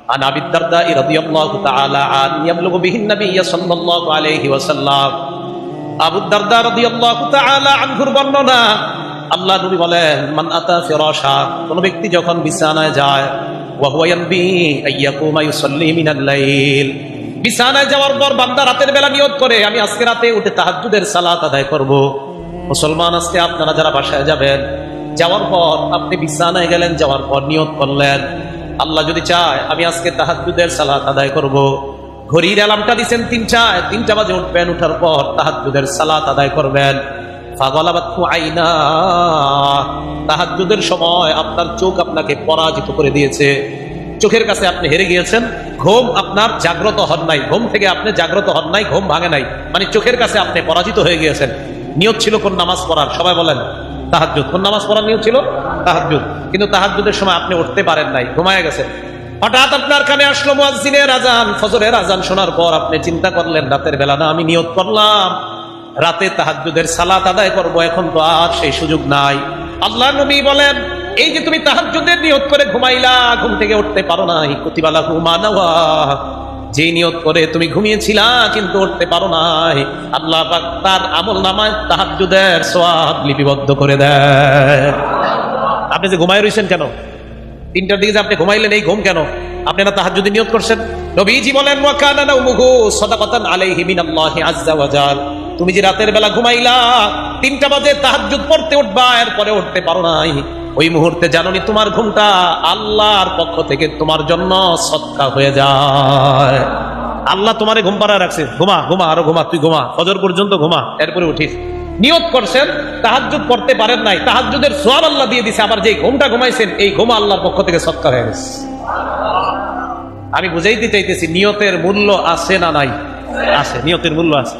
عن أبي الدرداء رضي الله تعالى عنه يبلغ به النبي صلى الله عليه وسلم আবু দারদা রাদিয়াল্লাহু তাআলা আনহুর বর্ণনা, আল্লাহ নবী বলেন, মান আতা ফিরাশা, কোন ব্যক্তি যখন বিছানায় যায়, ওয়া হুয়া ইয়ানবি আইয়াকুমা ইউসাল্লি মিনাল লাইল, বিছানায় যাওয়ার পর বান্দা রাতের বেলা নিয়ত করে আমি আজকে রাতে উঠে তাহাজ্জুদের সালাত আদায় করব। মুসলমান, আজকে আপনারা যারা বাসায় যাবেন, যাওয়ার পর আপনি বিছানায় গেলেন, যাওয়ার পর নিয়ত করলেন আল্লাহ যদি চায় আমি আজকে তাহাজ্জুদের সালাত আদায় করব। ঘড়ির অ্যালার্মটা দিচ্ছেন 3টা বাজে উঠবেন, উঠার পর তাহাজ্জুদের সালাত আদায় করবেন। ফাগলাবাতু আইনা, তাহাজ্জুদের সময় আপনার চোখ আপনাকে পরাজিত করে দিয়েছে, চোখের কাছে আপনি হেরে গিয়েছেন। ঘুম আপনার জাগ্রত হন নাই, ঘুম থেকে আপনি জাগ্রত হন নাই, ঘুম ভাঙে নাই, মানে চোখের কাছে আপনি পরাজিত হয়ে গিয়েছেন। নিয়ত ছিল কোন নামাজ পড়ার? সবাই বলেন তাহাজ্জুদ। কোন নামাজ পড়ার নিয়ত ছিল? তাহাজ্জুদ। কিন্তু তাহাজ্জুদের সময় আপনি উঠতে পারেন নাই, ঘুমায় গেছেন। হঠাৎ আপনার কানে আসলো মুয়াজ্জিনের আজান, ফজরের আজান শোনার পর আপনি চিন্তা করলেন রাতের বেলা না আমি নিয়ত করলাম রাতে তাহাজ্জুদের সালাত আদায় করব, এখন তো আর সেই সুযোগ নাই। আল্লাহ নবী বলেন, এই যে তুমি তাহাজ্জুদের নিয়ত করে ঘুমাইলা, ঘুম থেকে উঠতে পারো নাই, কুতিবা লাহু মা নাওয়া, যে নিয়ত করে তুমি ঘুমিয়েছিলা কিন্তু উঠতে পারো নাই, আল্লাহ পাক তার আমলনামায় তাহাজ্জুদের সওয়াব লিপিবদ্ধ করে দেয়। আপনি যে ঘুমায় রইছেন কেন? 3টার দিকে যে আপনি ঘুমাইলেন, এই ঘুম কেন? আপনি না তাহাজ্জুদের নিয়ত করছেন? নবীজি বলেন, ওয়া কানা নাওমুহু সাদাকাতান আলাইহি মিনাল্লাহি আযজা ওয়া জাল, তুমি যে রাতের বেলা ঘুমাইলা 3টা বাজে তাহাজ্জুদ পড়তে উঠবা, এরপরে উঠতে পারো নাই, ওই মুহূর্তে জানোনি তোমার ঘুমটা আল্লাহর পক্ষ থেকে তোমার জন্য সদকা হয়ে যায়। আল্লাহ তোমারে ঘুম পাড়ায় রাখছে, ঘুমা ঘুমা, আরো ঘুমা, তুই ঘুমা, ফজর পর্যন্ত ঘুমা, এরপরে উঠিস। নিয়ত করছেন, তাহাজ্জুদ পড়তে পারেন নাই, তাহাজ্জুদের সওয়াব আল্লাহ দিয়ে দিছে, আবার যেই ঘুমটা ঘুমাইছেন এই ঘুম আল্লাহর পক্ষ থেকে সদকা হয়ে গেছে। আমি বুঝাইতে চাইতেছি নিয়তের মূল্য আছে না নাই? আছে, নিয়তের মূল্য আছে।